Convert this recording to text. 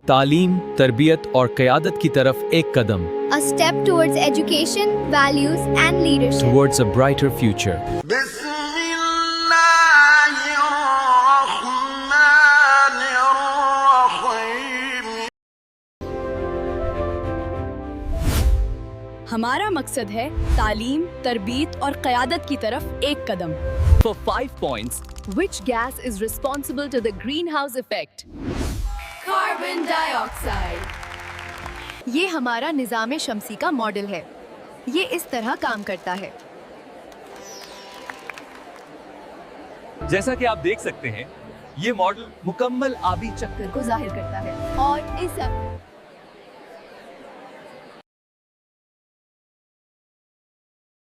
تعلیم، تربیت اور قیادت کی طرف ایک قدم. A step towards education, values and leadership. Towards a brighter future. ہمارا مقصد ہے تعلیم، تربیت اور قیادت کی طرف ایک قدم. For 5 points. Which gas is responsible to the greenhouse effect? Carbon dioxide. یہ ہمارا نظام شمسی کا ماڈل ہے. یہ اس طرح کام کرتا ہے. جیسا کہ آپ دیکھ سکتے ہیں، یہ ماڈل مکمل آبی چکر کو ظاہر کرتا ہے اور اس